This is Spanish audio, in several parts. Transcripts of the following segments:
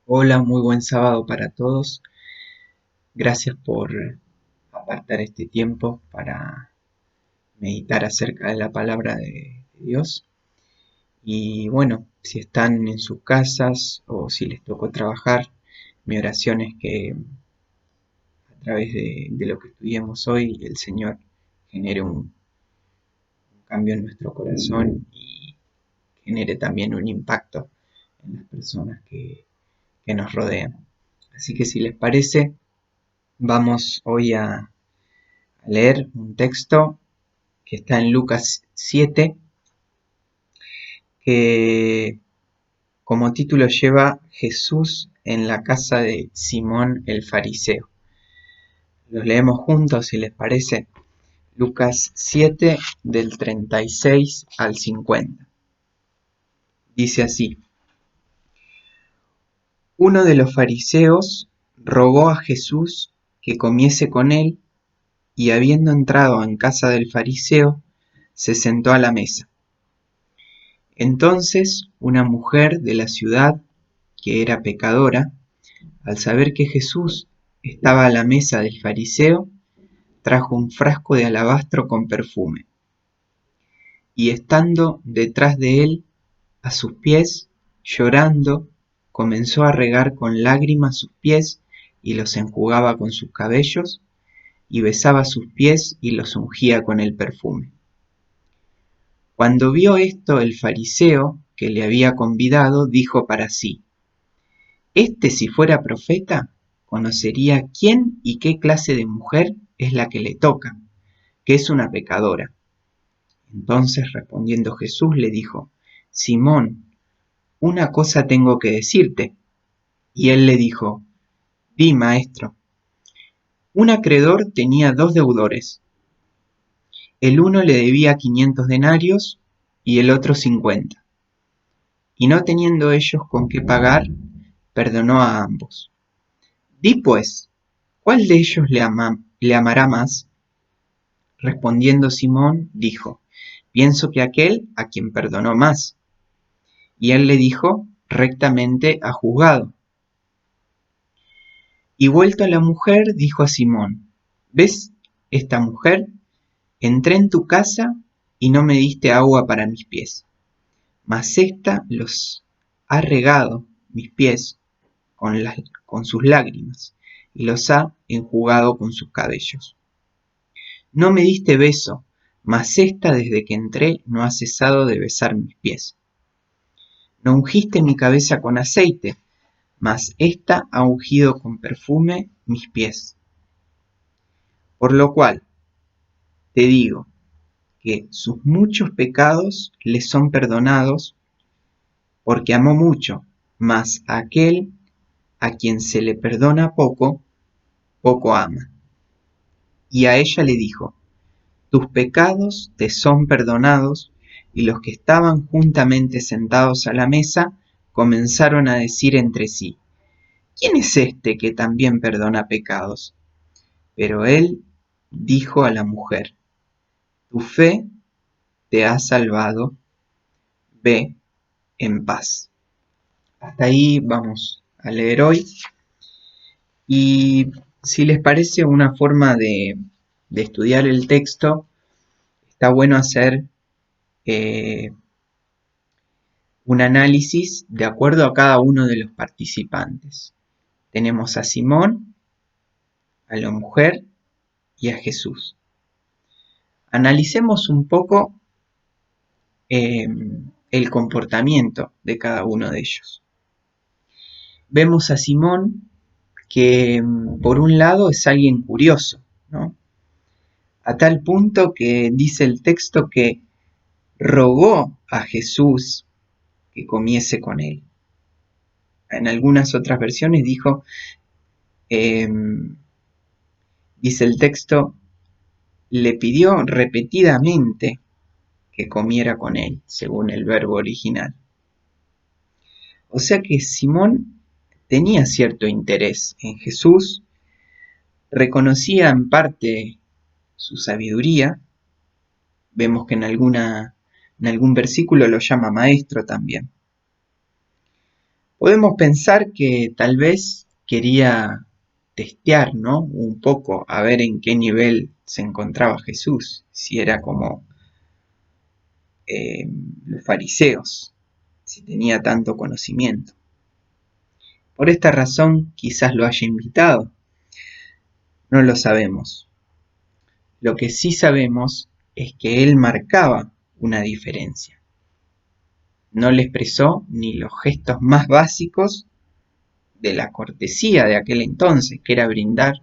Hola, muy buen sábado para todos. Gracias por apartar este tiempo para meditar acerca de la palabra de Dios. Y bueno, si están en sus casas o si les tocó trabajar, mi oración es que a través de lo que estudiemos hoy, el Señor genere un cambio en nuestro corazón y genere también un impacto en las personas que nos rodean. Así que si les parece, vamos hoy a leer un texto que está en Lucas 7, que como título lleva Jesús en la casa de Simón el fariseo. Los leemos juntos si les parece. Lucas 7 del 36 al 50. Dice así: Uno de los fariseos rogó a Jesús que comiese con él, y habiendo entrado en casa del fariseo, se sentó a la mesa. Entonces una mujer de la ciudad, que era pecadora, al saber que Jesús estaba a la mesa del fariseo, trajo un frasco de alabastro con perfume, y estando detrás de él, a sus pies, llorando, comenzó a regar con lágrimas sus pies y los enjugaba con sus cabellos, y besaba sus pies y los ungía con el perfume. Cuando vio esto el fariseo que le había convidado, dijo para sí: Este, si fuera profeta, conocería quién y qué clase de mujer es la que le toca, que es una pecadora. Entonces respondiendo Jesús le dijo: Simón, una cosa tengo que decirte. Y él le dijo: Di, maestro. Un acreedor tenía dos deudores. El uno le debía 500 denarios y el otro 50. Y no teniendo ellos con qué pagar, perdonó a ambos. Di pues, ¿cuál de ellos le amará más? Respondiendo Simón, dijo: Pienso que aquel a quien perdonó más. Y él le dijo: Rectamente has juzgado. Y vuelto a la mujer, dijo a Simón: ¿Ves esta mujer? Entré en tu casa y no me diste agua para mis pies, mas ésta los ha regado mis pies con sus lágrimas, y los ha enjugado con sus cabellos. No me diste beso, mas ésta desde que entré no ha cesado de besar mis pies. No ungiste mi cabeza con aceite, mas ésta ha ungido con perfume mis pies. Por lo cual te digo que sus muchos pecados le son perdonados, porque amó mucho, mas aquel a quien se le perdona poco, poco ama. Y a ella le dijo: Tus pecados te son perdonados. Y los que estaban juntamente sentados a la mesa comenzaron a decir entre sí: ¿Quién es este que también perdona pecados? Pero él dijo a la mujer: Tu fe te ha salvado, ve en paz. Hasta ahí vamos a leer hoy. Y si les parece una forma de estudiar el texto, está bueno hacer eh, un análisis de acuerdo a cada uno de los participantes. Tenemos a Simón, a la mujer y a Jesús. Analicemos un poco eh, el comportamiento de cada uno de ellos. Vemos a Simón que por un lado es alguien curioso, ¿no? A tal punto que dice el texto que rogó a Jesús que comiese con él. En algunas otras versiones eh, dice el texto, le pidió repetidamente que comiera con él, según el verbo original. O sea que Simón tenía cierto interés en Jesús, reconocía en parte su sabiduría, vemos que en algún versículo lo llama maestro también. Podemos pensar que tal vez quería testear, ¿no? Un poco, a ver en qué nivel se encontraba Jesús, si era como los fariseos, si tenía tanto conocimiento. Por esta razón quizás lo haya invitado, no lo sabemos. Lo que sí sabemos es que él marcaba una diferencia. No le expresó ni los gestos más básicos de la cortesía de aquel entonces, que era brindar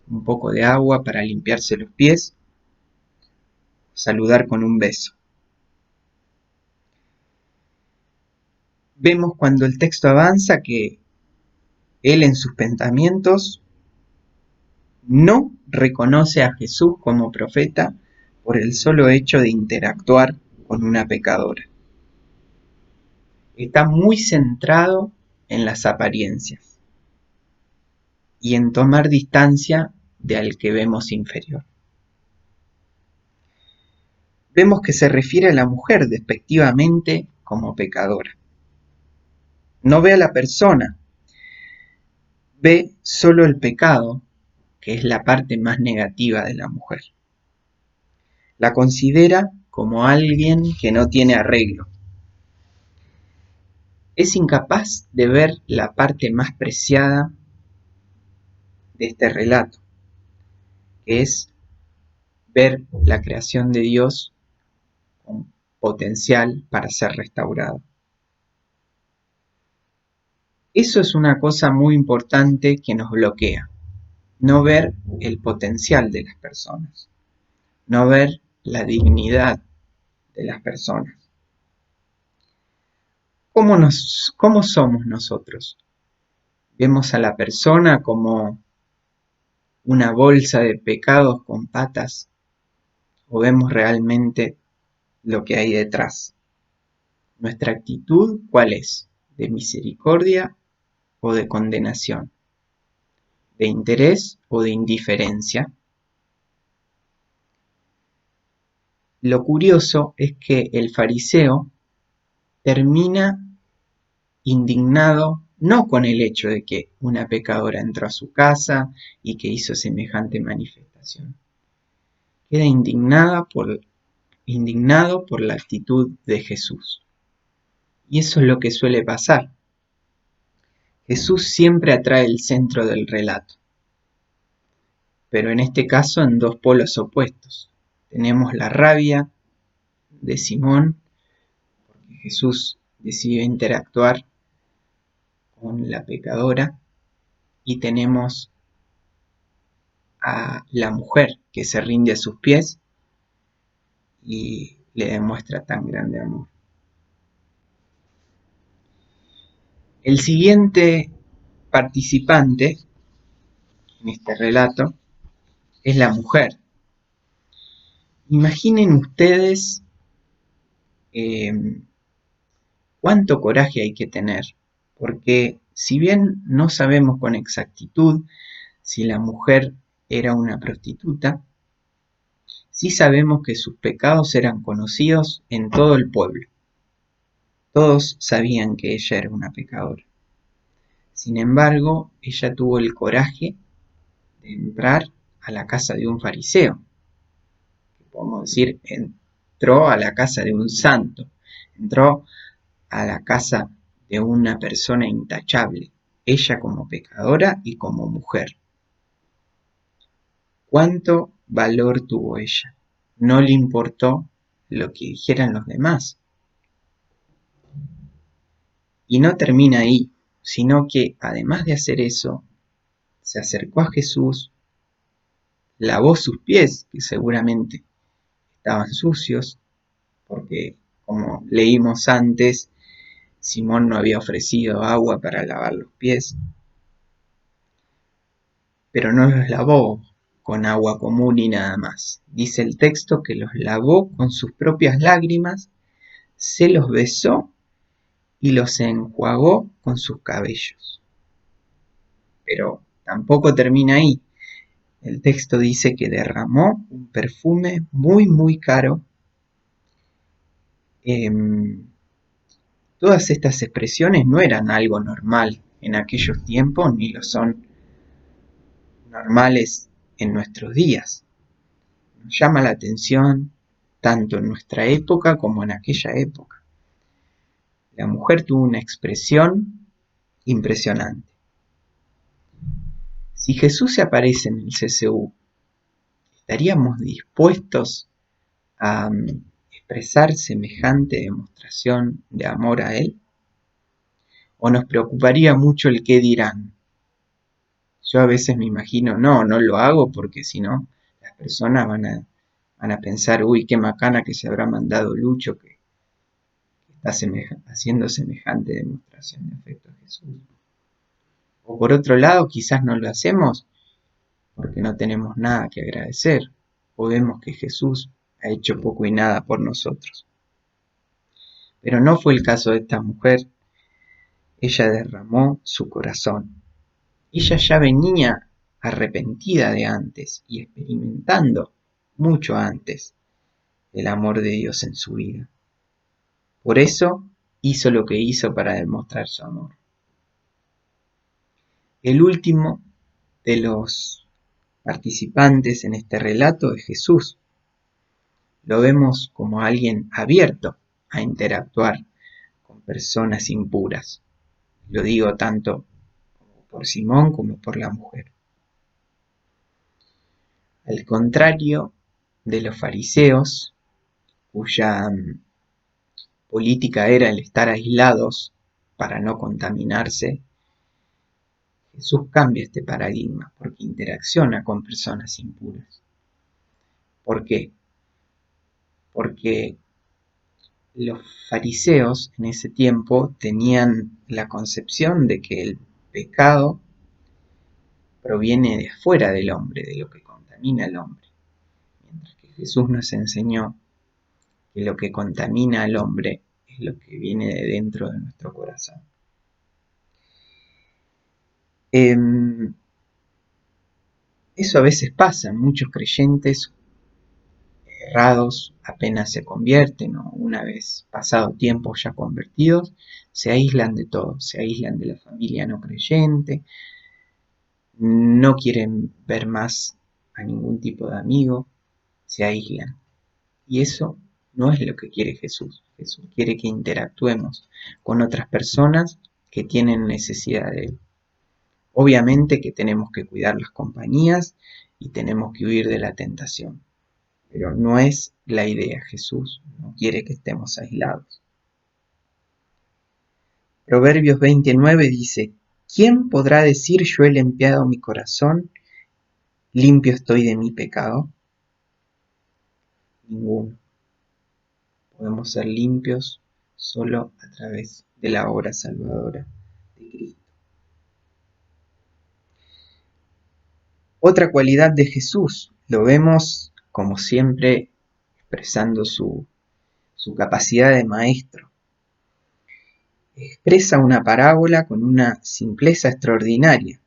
un poco de agua para limpiarse los pies, saludar con un beso. Vemos cuando el texto avanza que él en sus pensamientos no reconoce a Jesús como profeta por el solo hecho de interactuar con una pecadora. Está muy centrado en las apariencias y en tomar distancia de al que vemos inferior. Vemos que se refiere a la mujer despectivamente como pecadora. No ve a la persona, ve solo el pecado, que es la parte más negativa de la mujer. La considera como alguien que no tiene arreglo. Es incapaz de ver la parte más preciada de este relato, que es ver la creación de Dios con potencial para ser restaurado. Eso es una cosa muy importante que nos bloquea, no ver el potencial de las personas, no ver la dignidad de las personas. ¿Cómo somos nosotros? ¿Vemos a la persona como una bolsa de pecados con patas o vemos realmente lo que hay detrás? ¿Nuestra actitud cuál es? ¿De misericordia o de condenación? ¿De interés o de indiferencia? Lo curioso es que el fariseo termina indignado no con el hecho de que una pecadora entró a su casa y que hizo semejante manifestación. Queda indignado por la actitud de Jesús. Y eso es lo que suele pasar. Jesús siempre atrae el centro del relato, pero en este caso en dos polos opuestos. Tenemos la rabia de Simón, porque Jesús decide interactuar con la pecadora, y tenemos a la mujer que se rinde a sus pies y le demuestra tan grande amor. El siguiente participante en este relato es la mujer. Imaginen ustedes cuánto coraje hay que tener, porque si bien no sabemos con exactitud si la mujer era una prostituta, sí sabemos que sus pecados eran conocidos en todo el pueblo. Todos sabían que ella era una pecadora. Sin embargo, ella tuvo el coraje de entrar a la casa de un fariseo. Podemos decir, entró a la casa de un santo, entró a la casa de una persona intachable, ella como pecadora y como mujer. ¿Cuánto valor tuvo ella? No le importó lo que dijeran los demás. Y no termina ahí, sino que además de hacer eso, se acercó a Jesús, lavó sus pies, que seguramente estaban sucios, porque como leímos antes, Simón no había ofrecido agua para lavar los pies, pero no los lavó con agua común y nada más. Dice el texto que los lavó con sus propias lágrimas, se los besó y los enjuagó con sus cabellos. Pero tampoco termina ahí. El texto dice que derramó un perfume muy muy caro, Todas estas expresiones no eran algo normal en aquellos tiempos ni lo son normales en nuestros días. Nos llama la atención tanto en nuestra época como en aquella época. La mujer tuvo una expresión impresionante. Si Jesús se aparece en el CCU, ¿estaríamos dispuestos a expresar semejante demostración de amor a Él? ¿O nos preocuparía mucho el qué dirán? Yo a veces me imagino, no lo hago porque si no, las personas van a pensar, uy, qué macana que se habrá mandado Lucho que está haciendo semejante demostración de afecto a Jesús. O por otro lado, quizás no lo hacemos porque no tenemos nada que agradecer, o vemos que Jesús ha hecho poco y nada por nosotros. Pero no fue el caso de esta mujer. Ella derramó su corazón. Ella ya venía arrepentida de antes y experimentando mucho antes el amor de Dios en su vida. Por eso hizo lo que hizo para demostrar su amor. El último de los participantes en este relato es Jesús. Lo vemos como alguien abierto a interactuar con personas impuras. Lo digo tanto por Simón como por la mujer. Al contrario de los fariseos, cuya política era el estar aislados para no contaminarse, Jesús cambia este paradigma porque interacciona con personas impuras. ¿Por qué? Porque los fariseos en ese tiempo tenían la concepción de que el pecado proviene de afuera del hombre, de lo que contamina al hombre, mientras que Jesús nos enseñó que lo que contamina al hombre es lo que viene de dentro de nuestro corazón. Eso a veces pasa, muchos creyentes errados apenas se convierten o una vez pasado tiempo ya convertidos, se aíslan de todo, se aíslan de la familia no creyente, no quieren ver más a ningún tipo de amigo, se aíslan. Y eso no es lo que quiere Jesús. Jesús quiere que interactuemos con otras personas que tienen necesidad de Él. Obviamente que tenemos que cuidar las compañías y tenemos que huir de la tentación. Pero no es la idea. Jesús no quiere que estemos aislados. Proverbios 29 dice, ¿quién podrá decir yo he limpiado mi corazón, limpio estoy de mi pecado? Ninguno. Podemos ser limpios solo a través de la obra salvadora de Cristo. Otra cualidad de Jesús, lo vemos como siempre expresando su capacidad de maestro. Expresa una parábola con una simpleza extraordinaria.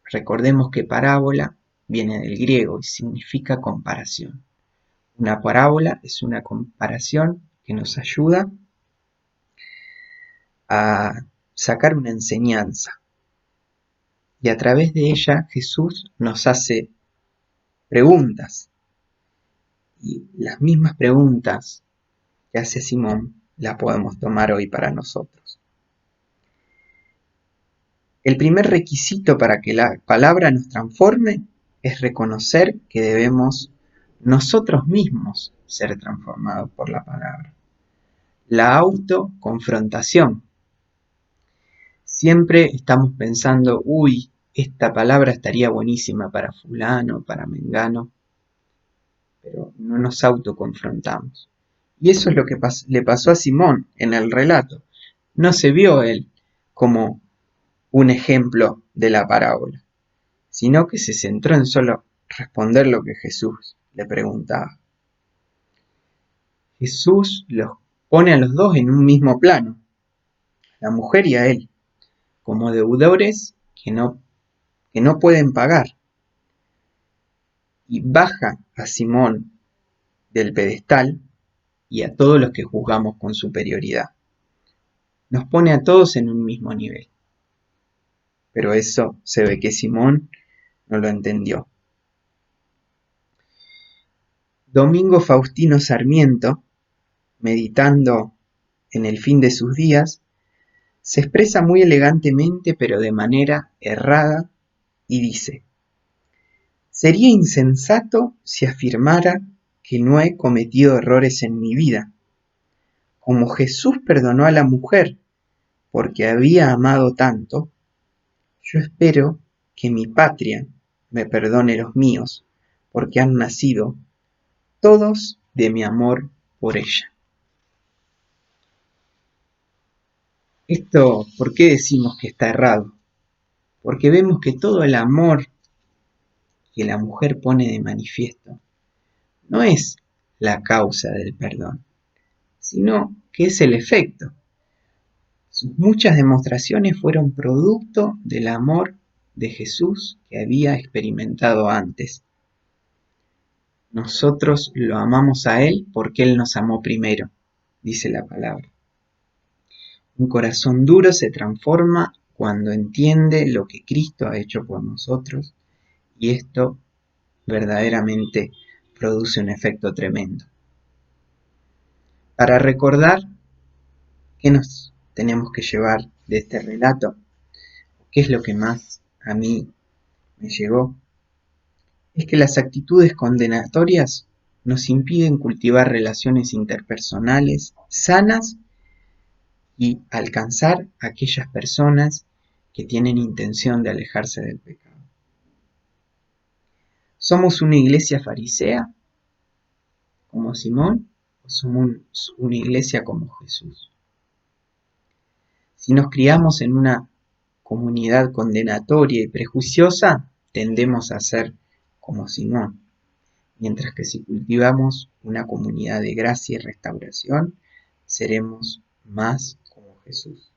Recordemos que parábola viene del griego y significa comparación. Una parábola es una comparación que nos ayuda a sacar una enseñanza. Y a través de ella Jesús nos hace preguntas. Y las mismas preguntas que hace Simón las podemos tomar hoy para nosotros. El primer requisito para que la palabra nos transforme es reconocer que debemos nosotros mismos ser transformados por la palabra. La autoconfrontación. Siempre estamos pensando, uy, esta palabra estaría buenísima para fulano, para mengano, pero no nos autoconfrontamos. Y eso es lo que le pasó a Simón en el relato. No se vio él como un ejemplo de la parábola, sino que se centró en solo responder lo que Jesús le preguntaba. Jesús los pone a los dos en un mismo plano, a la mujer y a él, como deudores que no pueden pagar. Y baja a Simón del pedestal y a todos los que juzgamos con superioridad. nos pone a todos en un mismo nivel. Pero eso se ve que Simón no lo entendió. Domingo Faustino Sarmiento, meditando en el fin de sus días, se expresa muy elegantemente pero de manera errada y dice: sería insensato si afirmara que no he cometido errores en mi vida. Como Jesús perdonó a la mujer porque había amado tanto, yo espero que mi patria me perdone los míos, porque han nacido todos de mi amor por ella. Esto, ¿por qué decimos que está errado? Porque vemos que todo el amor que la mujer pone de manifiesto no es la causa del perdón, sino que es el efecto. Sus muchas demostraciones fueron producto del amor de Jesús que había experimentado antes. Nosotros lo amamos a Él porque Él nos amó primero, dice la palabra. Un corazón duro se transforma cuando entiende lo que Cristo ha hecho por nosotros, y esto verdaderamente produce un efecto tremendo. Para recordar qué nos tenemos que llevar de este relato, qué es lo que más a mí me llegó, es que las actitudes condenatorias nos impiden cultivar relaciones interpersonales sanas y alcanzar a aquellas personas que tienen intención de alejarse del pecado. ¿Somos una iglesia farisea como Simón o somos una iglesia como Jesús? Si nos criamos en una comunidad condenatoria y prejuiciosa, tendemos a ser como Simón, mientras que si cultivamos una comunidad de gracia y restauración, seremos más como Jesús.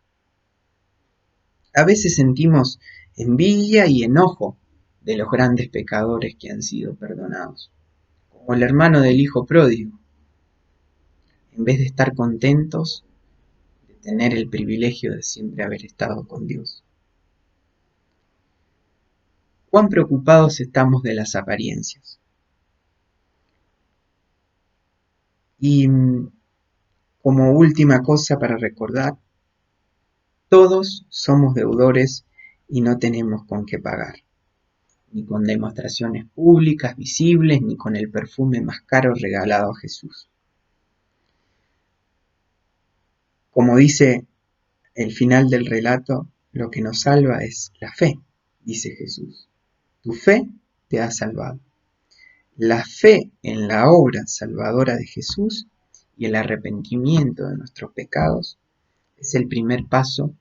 A veces sentimos envidia y enojo de los grandes pecadores que han sido perdonados, como el hermano del hijo pródigo. En vez de estar contentos de tener el privilegio de siempre haber estado con Dios. ¿Cuán preocupados estamos de las apariencias? Y como última cosa para recordar, todos somos deudores y no tenemos con qué pagar, ni con demostraciones públicas, visibles, ni con el perfume más caro regalado a Jesús. Como dice el final del relato, lo que nos salva es la fe, dice Jesús. Tu fe te ha salvado. La fe en la obra salvadora de Jesús y el arrepentimiento de nuestros pecados es el primer paso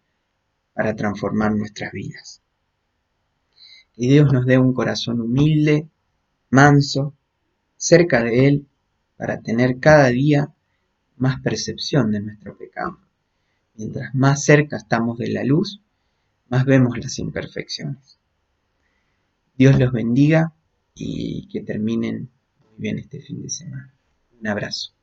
para transformar nuestras vidas. Que Dios nos dé un corazón humilde, manso, cerca de Él, para tener cada día más percepción de nuestro pecado. Mientras más cerca estamos de la luz, más vemos las imperfecciones. Dios los bendiga y que terminen muy bien este fin de semana. Un abrazo.